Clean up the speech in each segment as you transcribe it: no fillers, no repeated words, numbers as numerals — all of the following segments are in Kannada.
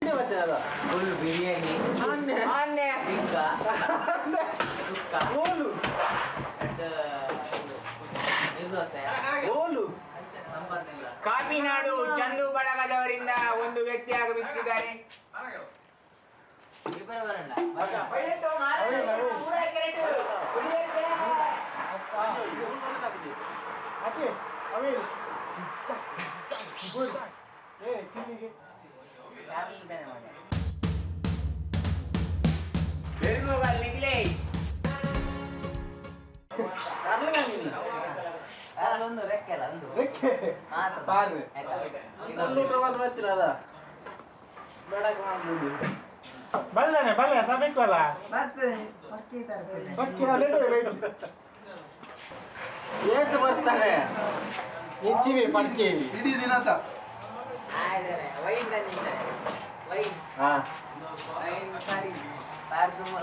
ಫುಲ್ ಬಿರಿಯಾನಿ ಕಾಪಿನಾಡು ಚಂದು ಬಳಗದವರಿಂದ ಒಂದು ವ್ಯಕ್ತಿ ಆಗಮಿಸುತ್ತಿದ್ದಾರೆ. ಬಲ್ಲೆ ತಬೇಕಲ್ಲ ಏತು ಬರ್ತಾರೆ ಹೆಚ್ಚಿವೆ ಪಂಚೆ ಇಡೀ ದಿನ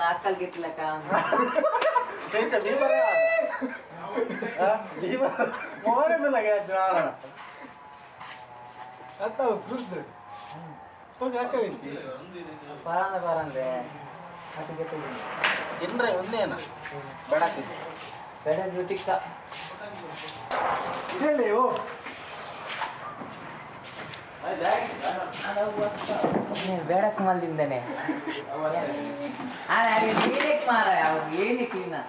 ಅಕ್ಕಲ್ ಗಿಟ್ಲಕ್ಕ ಪರಂದ್ರೆ ತಿನ್ರೆ ಒಂದೇನ ಬೆಡಕ್ಕೆ ಬೆಡ ಟಿಕ್ಕ ಹೇಳಿ ಓ ಬೇಡಕ್ ಮಲ್ದಿಂದಾನೆ ಏನಕ್ಕೆ ಮಾರ ಅವ್ರು ಏನಕ್ಕೆ ಇನ್ನ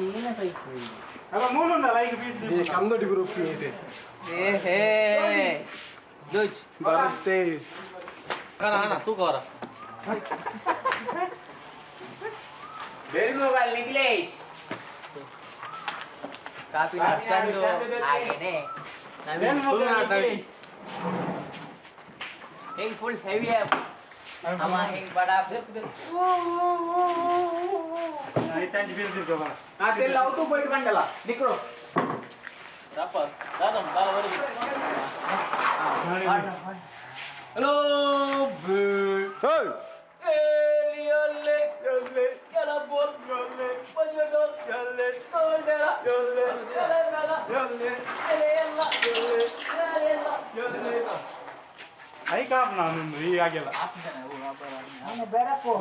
ಏನ ಬೇಕು ಅಲ್ಲ ಮೂಲ ಲೈಕ್ ಬೀಟ್ ಕಮ್ಮಡಿ ಗ್ರೂಪ್ ಇದೆ ಹೇ ಜೋಜ್ ಬರುತ್ತೆ ಅಣ್ಣ ತೂಕವರ ಬೆಳ್ಮುಗಲ್ ನಿಖಿಲೇಶ್ ಕಾಫಿ ಚಂದು ಹಾಗೇನೆ ಹಿಂಗ್ ಫುಲ್ ಹೆವಿ ಅಮ್ಮ ಹಿಂಗ್ ಬಡ ಆಯ್ತಾಂಜಿ ಬೀಳ್ತಿರ್ಕೋ ಬಾ ಅದೆಲ್ಲ ಅವತ್ತು ಹೋಯ್ತು ಕಂಡಲ್ಲ ನಿಕ್ರು ಹಲೋ ಐ ಕಾಪ್ ನಾನು ಈಗಾಗೆಲ್ಲ ಬೇಡಪ್ಪು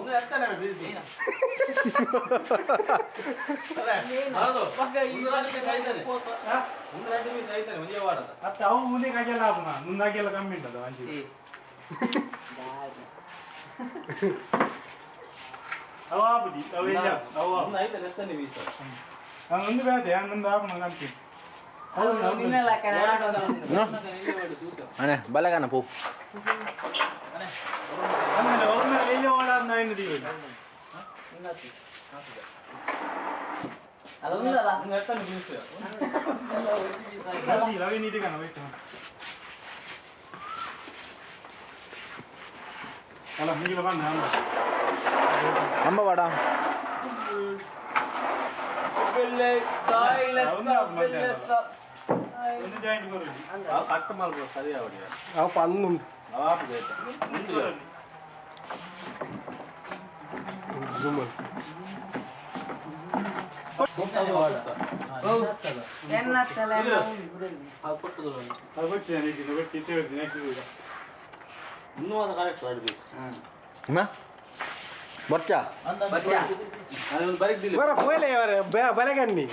ಮತ್ತೆ ಅವು ಮುಂದೆ ಆಗಿಲ್ಲ ಆಪನ ಮುಂದಾಗೆಲ್ಲ ಕಮ್ಮಿ ಉಂಟದು ಅಂಜಿ ಅವ ಆಪುಜಿ ಅವ ಇಲ್ಲ ಅವ ಮುಂದೆ ಬೇದೆ ಮುಂದೆ ಆಪನ ಕಂತಿ ಅಣ್ಣ ಬಲಗಾನ ಪೂ ಆಮೇಲೆ ಒಮ್ಮೆ ಎಲ್ಲಿ ಓಡಾದ ನಾಯಿನ ದೀವಿ ರವಿ ನೀಟಿಗಾನ ಹೋಯ್ತು ಅಲ್ಲ ಹಿಂಗಿಲ್ಲ ಬಂದ ಅಂಬ ಬಾಡ ಒಂದು ಜಾಯಿಂಟ್ ಬರುದು ಕಟ್ ಮಾಡ್ಬೋದು ಸರಿ ಅವಡಿಗೆ ಅವ ಪನ್ನುಂಟು ಬರ್ಚಾ ಬಲೆಗಣ್ಣಿ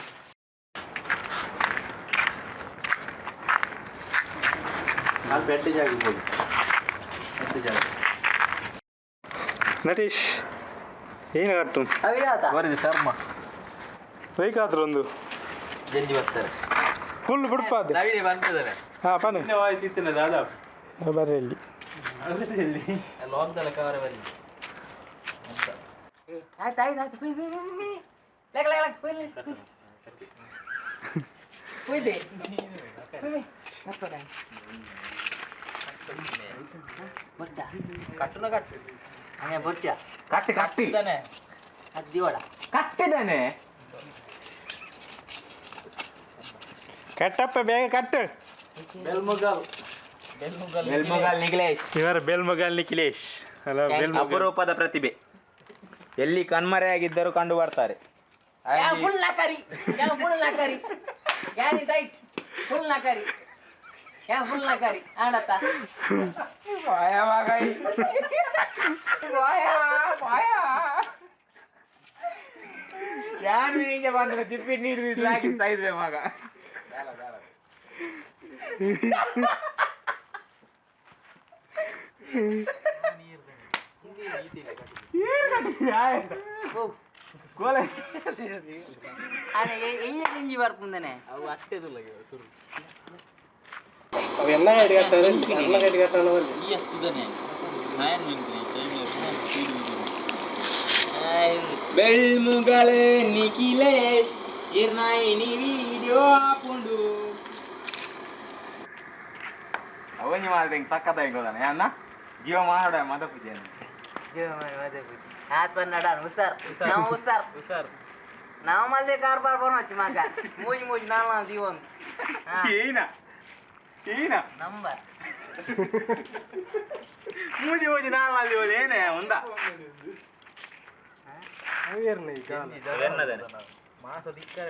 ನಟೇಶ್ ಏನು ಕಟ್ಟು ಶರ್ಮ ಬೇಕಾದ್ರು ಒಂದು ಜಂಜಿ ಬರ್ತಾರೆ ಫುಲ್ ಬಿಡ್ಪಾದೆ ಬಂದಿದ್ದಾರೆ ಹಾಂ ಪನೆ ವಯಸ್ಸಿತ್ತಿನ ದಾದಾ ಬರ್ರಿ ಇಲ್ಲಿ ಲೋಕದಲ್ಲ ಕವರ ಬನ್ನಿ ಆಯ್ತು ಕಟ್ಟುನ ಕಟ್ಟು ಬರ್ಚಾ ಕಟ್ಟಿ ಕಟ್ಟಿದ್ದಾನೆ ಅದು ದಿವಳ ಕಟ್ಟಿದ್ದಾನೆ ಕಟ್ಟಪ್ಪ ಬೇಗ ಕಟ್ಟು ಬೆಲ್ಮುಗಲ್ ನಿಖಿಲೇಶ್ ಇವರ ಬೆಲ್ಮಗಲ್ ನಿಖಿಲೇಶ್ ಅಲ್ಲ ಅಪರೂಪದ ಪ್ರತಿಭೆ ಎಲ್ಲಿ ಕಣ್ಮರೆಯಾಗಿದ್ದರೂ ಕಂಡು ಬರ್ತಾರೆ ಫುಲ್ ನಕರಿ ಯಾ ಫುಲ್ಲ ಕರಿ ಆಡತ್ತ ಬಾಯ ಮಗ ಬಾಯ ಬಾಯ ಯಾರು ಹೀಗೆ ಬಂದ್ರೆ ತಿಪ್ಪಿ ನೀಡಿದ್ರೆ ಆಗಿತ್ತಾ ಇದ್ರೆ ಮಗ ಗಂಜಿ ಬರ್ಪುಂದನೆ ಅವು ಅಷ್ಟೇದು ಬೆಳ್ಮುಗಳೇ ನಿಖಿಲೇಶ್ ಇರ್ನಾಯಿನಿ ವಿಡಿಯೋ ಹಾಕೊಂಡು ಅವನಿ ಮಾಡಿದ್ರೆ ಸಕ್ಕತ್ತಾಗಿ ಹೋದಾನೆ ಅನ್ನ ಜೀವ ಮಾಡ ಮದ ಪೂಜೆ हाथ पर नडा उसर ना उसर नाव मल्ले कारबार बनवची मागा मुज मुज नाला जीवन ಈನಾ नंबर ಮೂಜಿ ಮೂಜಿ ನಾಲ್ ಏನೇ ಒಂದ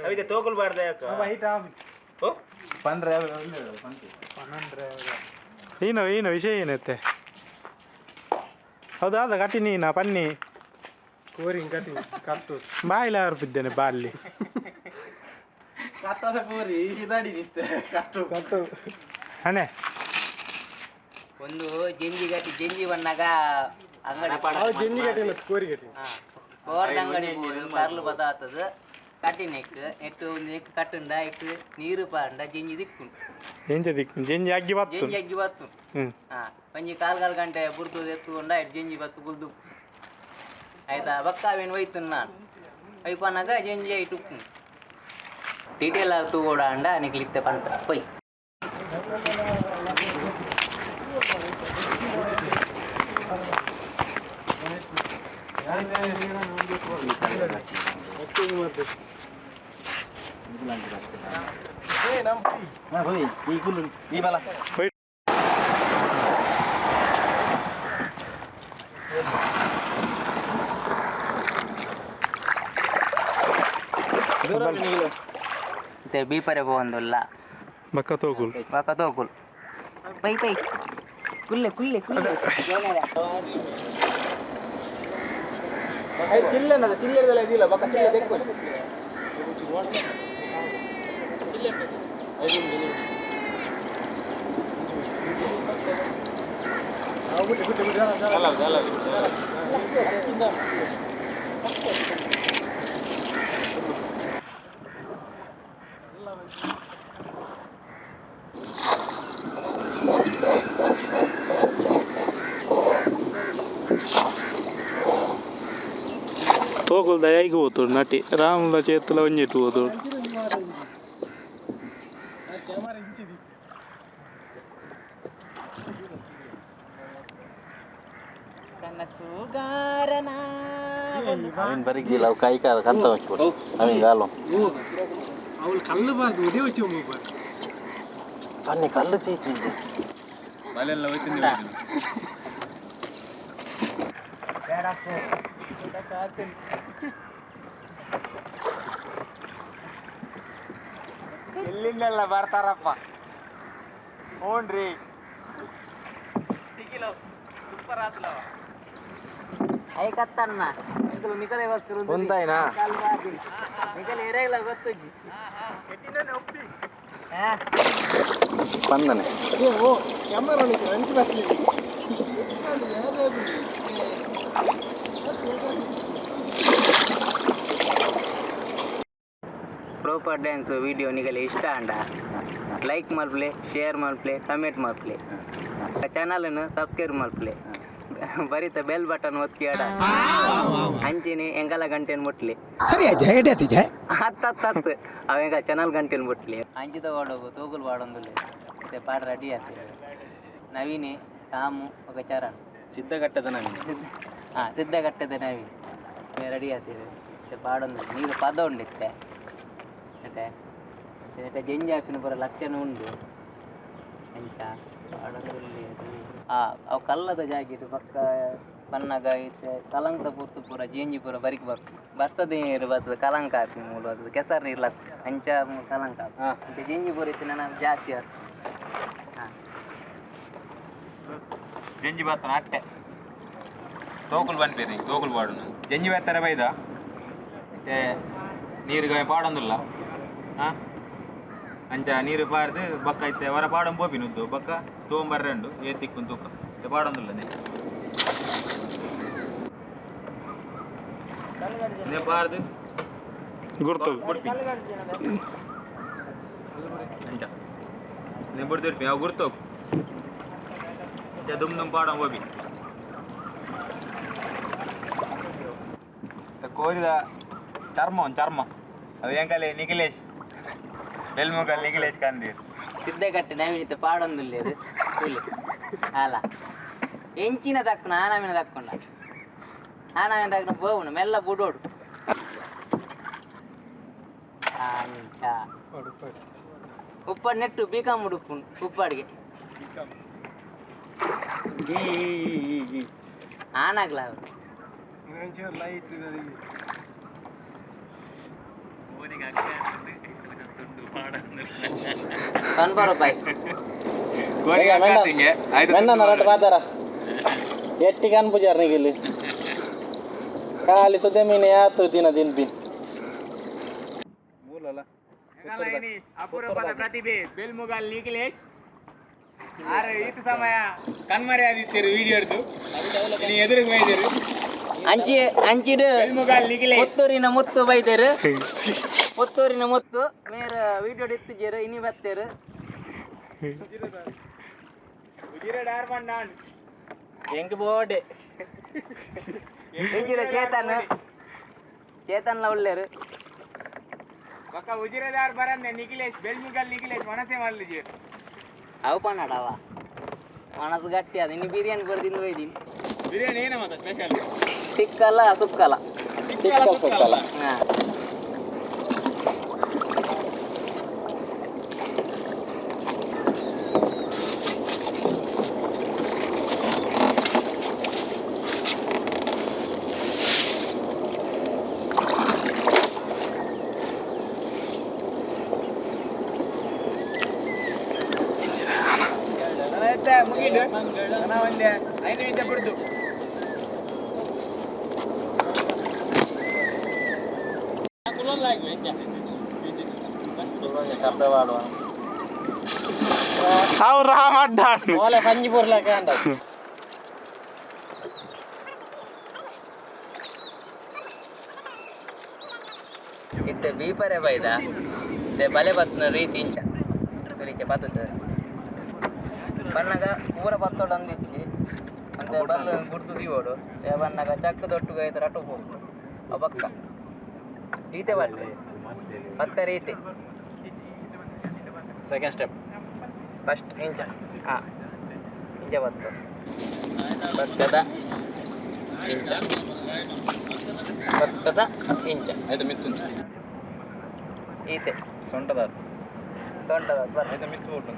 ಅವಿದೆ ತೋಕಲ್ಬಾರ್ದ ಪಂದ್ರೆ ಏನು ವಿಷಯ ಏನೈತೆ ಹೌದಾದ ಕಟ್ಟಿ ನೀನಾ ಪನ್ನಿ ಕೋರಿಂಗ್ ಕಟ್ಟಿ ಕಟ್ಟು ಬಾಯಿಲ ಹರ್ಬಿದ್ದೇನೆ ಬಾಲ್ಲಿ ಕಟ್ಟದ ಕೋರಿ ಇದಾಡಿ ನಿತ್ತೆ ಕಟ್ಟು ಹನೆ ಒಂದು ಜಂಜಿ ಬಣ್ಣಗ ಅಂಗಡಿ ಜೆಂಜಿ ಗಟ್ಟಿ ಇಲ್ಲ ಕೋರಿ ಗಟ್ಟಿ ಕೋರ್ದ ಅಂಗಡಿ ಕರ್ಲು ಬದಾತದ ಕಟ್ಟಿ ನೆಟ್ಟು ಒಂದು ನೆಕ್ ಕಟ್ಟುಂಡ ಇಟ್ಟು ನೀರು ಪಾಂಡ ಜಂಜಿ ದಿಕ್ಕು ಜೆಂಜಿ ಅಗ್ಗಿ ಬತ್ತು ಒಂಜಿ ಕಾಲ್ ಗಂಟೆ ಬುರ್ದು ಎತ್ತುಕೊಂಡ ಇಟ್ಟು ಜಂಜಿ ಬತ್ತು ಗುಲ್ದು ಆಯ್ತಾ ಬಕ್ಕಾವೇನು ಒಯ್ತು ನಾನು ಐಪನಾಗ ಜಂಜಿ ಐಟು ಡೀಟೇಲ್ ಆಯ್ತು ಕೂಡ ಅಂಡ ನಿಕ್ಲಿತ್ತೆ ಪಂಟ ಪೈ ಈ ಬಲ ಮತ್ತೆ ಬೀಪರೆ ಹೋಗಂದಿಲ್ಲ ಬಕ್ಕ ತೋಗುಲ್ ಪೈ ಕುಲ್ಲೆ ಚಿಲ್ಲರೆಲ್ಲ ಇದಿಲ್ಲ ಬಕ್ಕ ಚಿಲ್ಲ ತೆಕ್ಕೊಳ್ಳಿ తోకులు దయాకి పోతాడు నటి రాముల చేతిలో వంచెట్టు పోతాడు ಬರೀಗಿಲ್ಲ ಅವು ಕೈ ಕಾಲ ಕಂತ ಹಚ್ಕೊಡು ಅವಿನ ಗಾಲು ಅವಳು ಕಲ್ಲು ಬಾರ್ದು ಒಡಿ వచ్చి ಕಣ್ಣಿ ಕಲ್ಲು ಚೀಕಿದ್ದು ಬಲೆಲ್ಲ ಹೋಯ್ತು ಎಲ್ಲಿಂದೆಲ್ಲ ಬರ್ತಾರಪ್ಪ ಹ್ಞೂನ್ರಿ ಸೂಪರ್ ಆತಲವ ಐಕತ್ತನ್ನ ನಿಕಲೆ ವಸ್ತು ಒಂದಾಯ್ನಾ ನಿಕಲೆ ಏರಿಯಾಗಿಲ್ಲ ಗೊತ್ತಜ್ಜಿ ಬಂದನೆ ಪ್ರಾಪರ್ ಡ್ಯಾನ್ಸ್ ವಿಡಿಯೋ ನಿಗಲೆ ಇಷ್ಟ ಅಂಡ ಲೈಕ್ ಮಲ್ಪ್ಲೆ ಶೇರ್ ಮಲ್ಪ್ಲೆ ಕಮೆಂಟ್ ಮಲ್ಪ್ಲೆ ಚಾನಲನ್ನು ಸಬ್ಸ್ಕ್ರೈಬ್ ಮಲ್ಪ್ಲೆ ಬರೀತ ಬೆಲ್ ಬಟನ್ ಒತ್ತಿ ಆಡ ಅಂಚಿನಿ ಎಂಗಲ ಗಂಟೆನ್ ಮುಟ್ಲಿ ಹತ್ತು ಅವೆಂಗ ಚಾನಲ್ ಗಂಟೆನ್ ಮುಟ್ಲಿ ಅಂಚಿ ತಗೊಂಡೋಗು ತೂಗುಲ್ ಬಾಡೊಂದುಲ್ಲೆ ಮತ್ತೆ ಪಾಡ ರೆಡಿ ಆಗ್ತದೆ ನವೀನಿ ರಾಮು ఒక ಚರಣ್ ಸಿದ್ಧಘಟ್ಟದ ನವೀನಿ ಸಿದ್ಧಘಟ್ಟದ ನವೀನಿ ರೆಡಿ ಆಗ್ತಿದೆ ಮತ್ತೆ ಪಾಡೊಂದು ನೀರು ಪದ ಉಂಡಿತ್ತೆ ಮತ್ತೆ ಜಂಜಿ ಹಾಕಿನ ಪೂರ ಲಕ್ಷಣ ಉಂಡು ಎಂತ ಪಾಡೊಂದುಲ್ಲಿ ಅವು ಕಲ್ಲದ ಜಾಗಿಟ್ಟು ಪಕ್ಕ ಬಣ್ಣಗ ಐತೆ ಕಲಂಕ ಪೂರ್ತು ಪೂರ ಜೇಂಜಿ ಪೂರ ಬರಿಕ್ ಬರ್ಸದ ನೀರು ಬರ್ತದೆ ಕಲಂಕ ಹಾಕಿ ಮೂರು ಬರ್ತದೆ ಕೆಸರು ನೀರ್ಲ ಅಂಚ ಕಲಂಕ ಮತ್ತೆ ಜೇಂಜಿ ಪೂರ ಇತ್ತು ನಾನು ಜಾಸ್ತಿ ಹಾಂ ಜಂಜಿ ಬತ್ತನ ಅಟ್ಟೆ ತೋಕುಲು ಬಂದ್ಪೇರಿ ತೋಕುಲು ಪಾಡೋಣ ಜಂಜಿ ಬೆತ್ತಾರೆ ಬೈದ ಮತ್ತೆ ನೀರಿಗೆ ಪಾಡೊಂದಿಲ್ಲ ಹಾಂ ಅಂಚ ನೀರು ಪಾಡ್ದು ಬಕ್ಕ ಐತೆ ಹೊರ ಪಾಡಂ ಪೋಪಿನುದ್ದು ಬಕ್ಕ ತೋಂಬರ್ರೆಂಡು ಏತಿಕ್ಕು ತೂಕ ಮತ್ತೆ ಪಾಡೊಂದಿಲ್ಲ ನೇ ಪಾಡ್ದು ಗುರ್ತು ಬುಡ್ಪಿ ಅಂಚ ನೇ ಬುಡ್ದಿರ್ಪಿ ಅವು ಗುರ್ತೋಗು ದುಮ್ ದುಮ್ ಪಾಡಂ ಹೋಗಿ ಕೋರಿದ ಚರ್ಮ ಚರ್ಮ ಅದು ಎಂಕಲೆ ನಿಖಿಲೇಶ್ ಬೆಲ್ಮುಗಲ್ ನಿಖಿಲೇಶ್ ಕಂದೀರ್ ಸಿದ್ದಗಟ್ಟೆ ನವೀನಿತ ಪಾಡೊಂದುಲ್ಲೆ ಅದು ಕೂಲಿ ಅಲ್ಲ ಎಂಚಿನ ತಕ್ಕನ ಆನಾಮಿನ ತಕ್ಕೊಂಡ ಆನಾಮಿನ ತಕ್ಕನ ಬೋವನು ಮೆಲ್ಲ ಬುಡೋಡು ಅಂಚ ಉಪ್ಪಾಡು ನೆಟ್ಟು ಬೀಕಂ ಉಡುಪು ಉಪ್ಪಾಡಿಗೆ ಆನಾಗ್ಲ ರೂಪಾಯಿ ಎಟ್ಟಿಗೆ ಅನ್ಪುಜಾರ ಇಲ್ಲಿ ಖಾಲಿ ತುದೆ ಮೀನು ಯಾತು ದಿನ ದಿನ ಬಿನ್ ಅಪರೂಪದ ಪ್ರತಿಭೆ ಬೆಲ್ಮುಗಲ್ ನಿಖಿಲೇಶ್ ಆರೆ ಈತ ಸಮಯ ಕಣ್ಮರೆ ಆದಿತ್ಯರು ವಿಡಿಯೋ ಹಿಡಿದು ಎದುರಿಗೆ ಬೈದರು ಅಂಚಿಡು ಪುತ್ತೂರಿನ ಮುತ್ತು ಬೈದರು ಪುತ್ತೂರಿನ ಮುತ್ತು ಮೇರ ವಿಡಿಯೋ ಎತ್ತಿಜರು ಇನಿ ಬತ್ತೇರು ಹೆಂಗ್ ಬೋಡೆ ಎಂಜಿರ ಚೇತನ್ಲ ಒಳ್ಳೆರು ಪಕ್ಕ ಉಜಿರದಾರ್ ಬರಂದೆ ನಿಖಿಲೇಶ್ ಬೆಲ್ಮುಗಲ್ ನಿಖಿಲೇಶ್ ಮನಸೆ ಮಲ್ಲಿಜೀರ್ ಅವು ಪಣ್ಣಾಡವ ಮನಸ್ಸು ಗಟ್ಟಿ ಅದು ಇನ್ನು ಬಿರಿಯಾನಿ ಬರ್ದಿಂದ ಒಯ್ದೀನಿ ಬಿರಿಯಾನಿ ಏನ ಮತ್ತೆ ಸ್ಪೆಷಲ್ ತಿಕ್ಕಲ್ಲ ಸುಕ್ಕಲ್ಲ ಸುಕ್ಕಲ್ಲ ಹಾಂ ಮುಗಿದು ಒಂದೇ 5 ನಿಮಿಷ ಬಿಡ್ದು ಪಂಜಿ ಪುರ್ಲಕ ಇತ್ತೆ ಬೀಪರೆ ಬೈದ ಬಲೆ ಬತ್ತನ ರೀತಿ ಇಂಚ ಬತ್ತದ ಬಣ್ಣಗ ಪೂರ ಬತ್ತೋಡು ಅಂದಿಚ್ಚಿ ಅಂತೆ ಬಲ್ಲು ಗುರ್ತು ದಿವೋಡು ಬಣ್ಣಗ ಚಕ್ಕ ದೊಟ್ಟುಗ ಐತೆ ರಟ್ಟು ಹೋಗ್ತು ಅವ ಪಕ್ಕ ಈತೆ ಬಟ್ಟೆ ಮತ್ತೆ ರೀತಿ ಸೆಕೆಂಡ್ ಸ್ಟೆಪ್ ಫಸ್ಟ್ ಇಂಚ ಹಾಂ ಇಂಚ ಬತ್ತು ಭತ್ತದ ಇಂಚ ಭತ್ತದ ಇಂಚ ಆಯ್ತು ಮಿತ್ತು ಈತೆ ಸೊಂಟದ ಬರ್ರಿ ಆಯ್ತು ಮಿತ್ತು ಕೊಟ್ಟು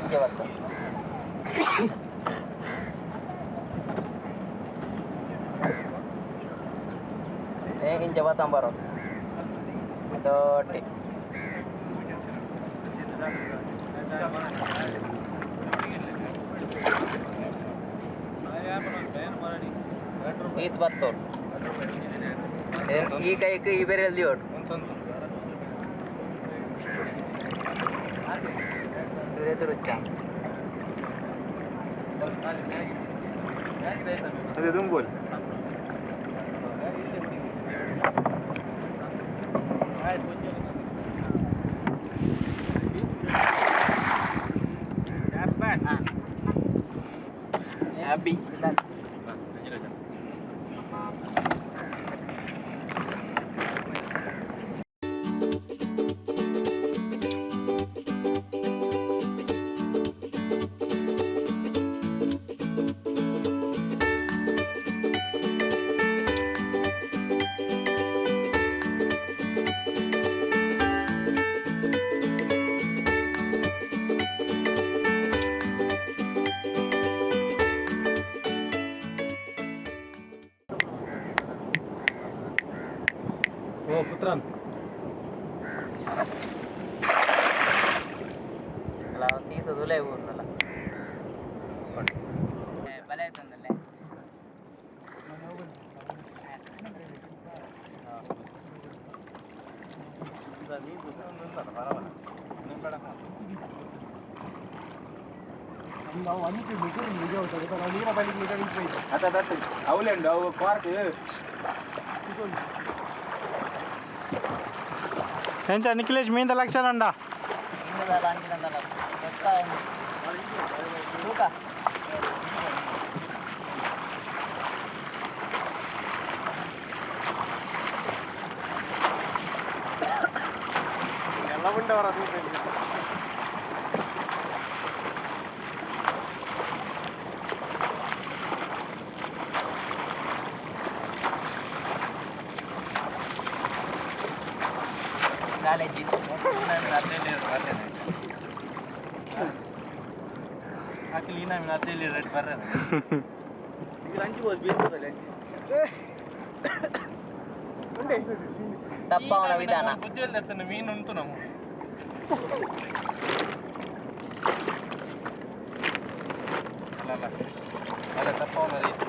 ಇಂಚ ಬತ್ತು ಇಂಚ ಬತ್ತಂಬರೋ ದೊಡ್ಡ ಈತ್ ಬತ್ತೋಡು ಈ ಕೈಗೆ ಈ ಬೇರೆ ಎಲ್ದಿ ಓಡು ರುಚ ಅದೇ ದುಂಬೋಲ್ happy ಪುತ್ರನ್ ಅಲ್ಲ ಸೀಸ ತುಲೆ ಊರ್ನಲ್ಲ ಬಲೆ ಆಯ್ತಂದಲ್ಲೇ ಅವಲೇಂಡು ಅವು ಪಾರ್ಕ್ ಎಂತ ನಿಖಿಲೇಶ್ ಮೀಂದ ಲಕ್ಷಣ ಉಂಡ ಎಲ್ಲ ಉಂಡವರ ಕಾಲೇಜ್ ತಪ್ಪವನ ವಿಧಾನ ಮೀನು ಉಂಟು ನಾವು ಅಲ್ಲ ತಪ್ಪವನ ರೀತಿ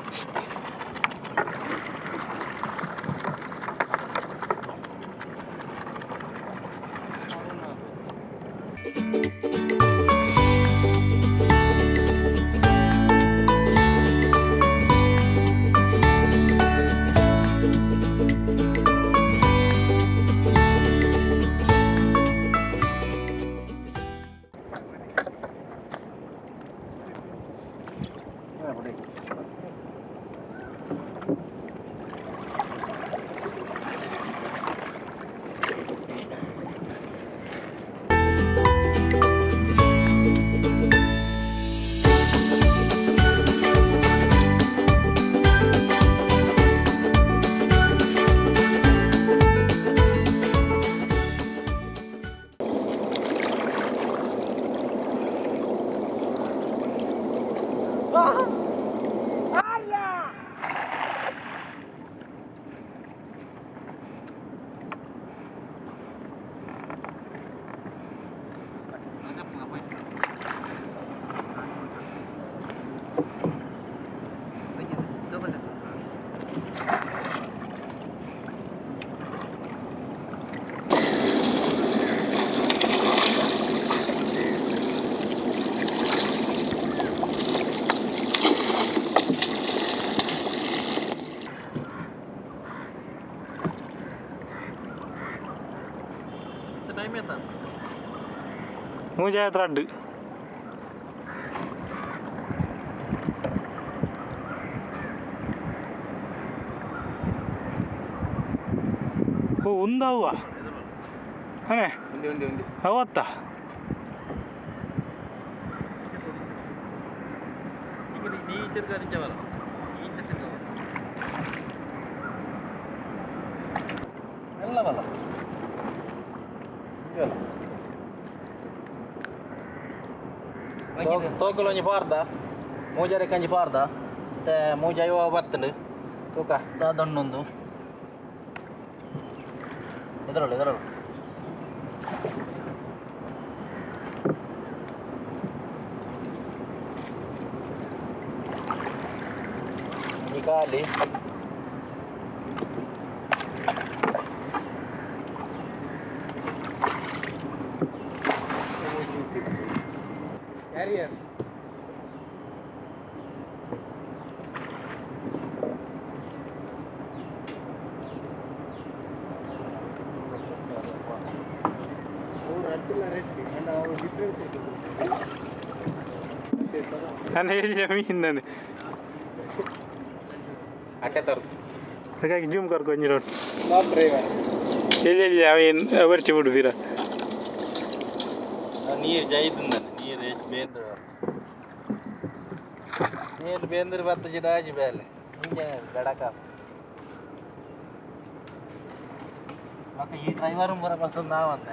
ಮೂಜೆ ತ್ರಾಡ್ ಓ ಒಂದವ್ವ ಹೇ ಅವತ್ತ ಎಲ್ಲವಲ್ಲ ತೋಕಲು ಒಂಜಿ ಪಾರ್ದ ಮೂಜರೆ ಕಂಜಿ ಪಾರ್ದ ಮತ್ತೆ ಮೂಜ ಐವ ಬತ್ತಂಡು ತೂಕ ದಾದಣ್ಣೊಂದು ಎದರಳು ಈ ಖಾಲಿ ಯಾರು ನಾನು ಹೇಳಿದೆ ಮೀನು ಅಟ್ಟೆ ತರು ಹಾಗಾಗಿ ಜೂಮ್ ಕರ್ಕೊಂಡು ರೋಡ್ ಡ್ರೈವರ್ ಎಲ್ಲಿ ಅವೇನು ಬರ್ಚಿ ಬಿಡುವೀರ ನೀರು ಜೈದು ನೀರು ಬೇಂದ್ರ ನೀರು ಬೇಂದ್ರ ಬತ್ತ ಜಿಡಾಜಿ ಬೇಲೆ ಹಿಂಗೆ ಗಡಕ ಮತ್ತೆ ಈ ಡ್ರೈವರ್ ಬರಬಾರ್ದು ನಾವು ಅಂತ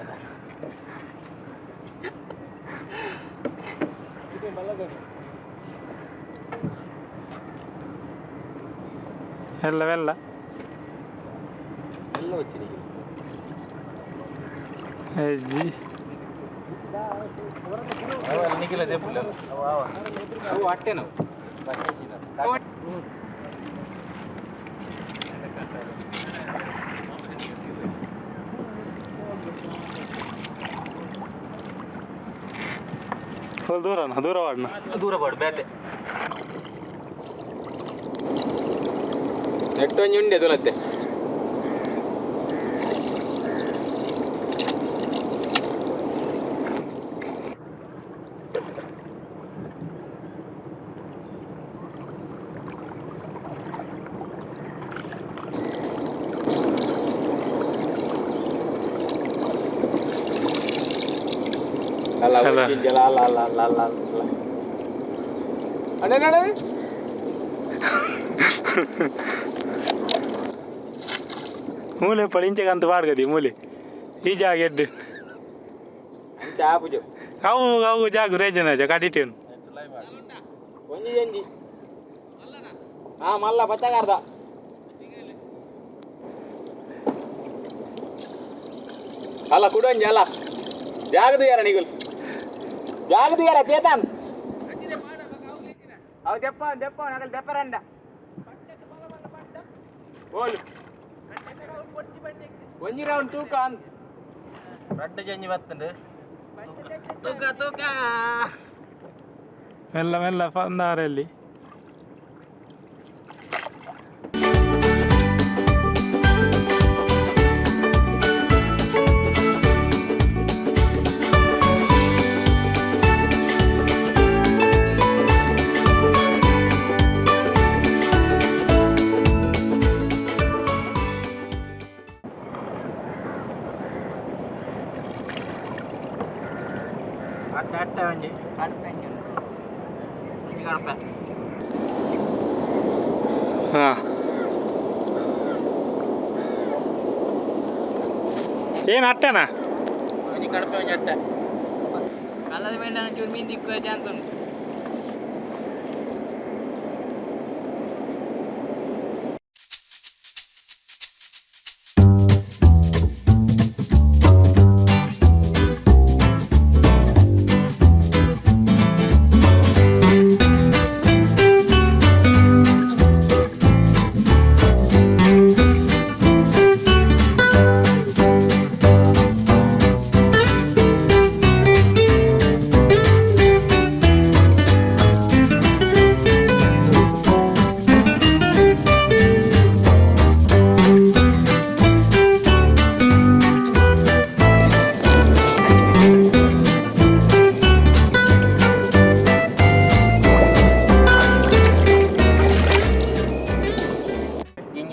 ಎಲ್ಲವೆಲ್ಲ ಎಲ್ಲ వచ్చినాయి ಅಜ್ಜಿ ನಿಖಿಲ ಜೆಪ್ಪುಲ್ಲ ಅವು ಅಟ್ಟೆ ನಾವು ದೂರ ಪಾಡು ಬೇತೆ ನೆಟ್ಟೊಂಜಿ ಉಂಡೆ ತುಲತ್ತೆ ಮೂಲೆ ಪಳಿಂಚಗಂತ ಬಾಡ್ಗದಿ ಮೂಲೆ ಈ ಜಾಗ ಎಡ್ಡು ಅವು ಅವು ಜಾಗ ರೇಜನ ಕಾಟಿಟ್ಟೇನು ಮಲ್ಲ ಬಚ್ಚಗಾರ್ದ ಅಲ್ಲ ಕುಡೊಂಜಿ ಅಲ್ಲ ಜಾಗದ ಯಾರ ನಿಗುಲ್ ಜಾಗದ ಯಾರ ಚೇತನ್ ಅವು ದೆಪ್ಪ ದೆಪ್ಪ ನಗಲ್ ದೆಪ್ಪರಂಡ ಓಲು ಒಂಜಿ ರೌಂಡ್ ತೂಕ ಅಂದ್ ರಡ್ಡ ಜಂಜಿ ಬತ್ತಂಡು ತೂಕ ತೂಕ ಮೆಲ್ಲ ಮೆಲ್ಲ ಬಂದಾರಲ್ಲಿ ಅಟ್ಟ ಒಂಜಿ ಕಡಪೆ ಹಾಂ ಏನು ಅಟ್ಟೆನಾ ಒಂಜಿ ಕಡಪೆ ಒಂಜಿ ಅಟ್ಟೆ ಕಲ್ಲದ ಮೇಲೆ ಒಂಚೂರು ಮೀನು ದಿಕ್ಕು ಅಂತ ಉಂಟು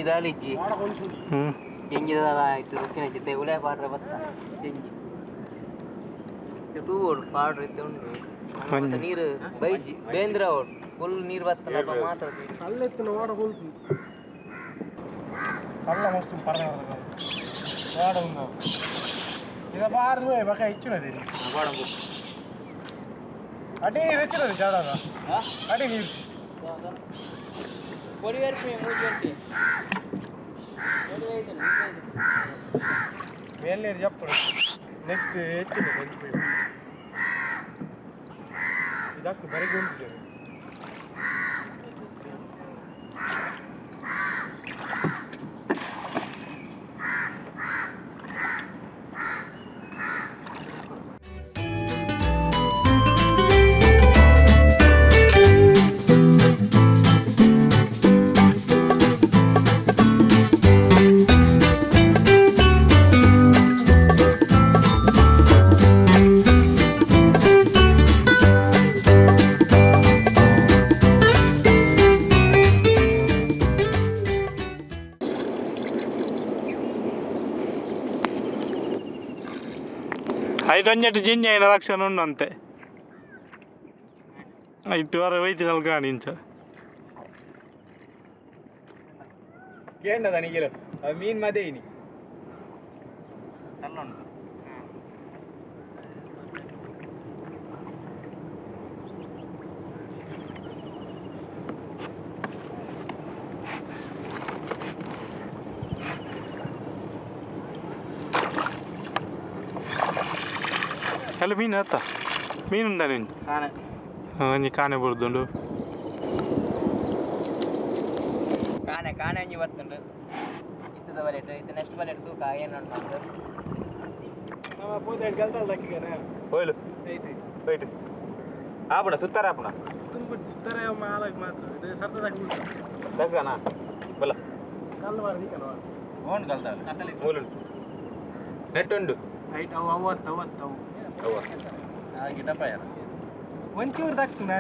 ದಾಲಿಜ್ಜಿ ಎಂಜಿದ ಆಯ್ತು ರುಕ್ಕಿನ ಜೊತೆ ಉಳೆ ಪಾಡ್ರೆ ಬತ್ತ ಎಂಜಿ ತೂವೋಡು ಪಾಡ್ರೆ ಇತ್ತೆ ಉಂಡು ಮತ್ತೆ ನೀರು ಬೈಜಿ ಬೇಂದ್ರ ಓಡು ಫುಲ್ ನೀರು ಬತ್ತ ಮಾತ್ರ ಅಲ್ಲೆತ್ತಿನ ವಾಡ ಹೋಲ್ತು ಕಲ್ಲ ಮಸ್ತು ಪರ್ದ ವಾಡ ಉಂಡು ಇದ ಬಾರ್ದು ಬಕ ಹೆಚ್ಚಿನದಿ ಬಾಡಂಬು ಅಡಿ ನೀರು ಹೆಚ್ಚಿನది ಚಾಡಾಗ ಅಡಿ ನೀರು పొడి వరకు మూడు ಮೇಲ್ನೀರು ಜಪ್ಪಡು ನೆಕ್ಸ್ಟ್ ಹೆಚ್ಚಿನ ಹೆಂಚಿపోయి ಇದಕ್ಕೆ ಬರಿಗೆ ಉಂಟಿದ್ದೇವೆ ఐటొంజటి జింజ అయిన లక్షణ ఉండు అంతే ఇటు వరకు వైద్యులు కానించ ಕೇಂಡದ ನಿಗಿಲು ಅದು ಮೀನ್ ಮದೆ ಇನಿ ಎಲ್ಲ ಉಂಟು ಎಲ್ಲ ಮೀನು ಆಯ್ತಾ ಮೀನುಂದ ನೀನು ಕಾಣೆ ಒಂಜಿ ಕಾಣೆ ಬರುದುಂಡು ಕಾಣೆ ಒಂಜಿ ಬರ್ತುಂಡು ಇತ್ತದ ಬಲೆಟ್ ಇದು ನೆಕ್ಸ್ಟ್ ಬಲೆಟ್ ತೂಕ ಏನು ಮಾಡ್ತಾರೆ ಹೋಯ್ಲು ಹೋಯ್ತು ಆಪಣ ಸುತ್ತಾರ ಆಪಣ ತಗ್ಗನ ಬಲ್ಲ ಓನ್ ಕಲ್ತ ಮೂಲು ನೆಟ್ ಉಂಡು ಅವತ್ತು ಅವ್ವ ಗಿಡಪ್ಪ ಒಂಚೂರು ದಕ್ಷಿಣ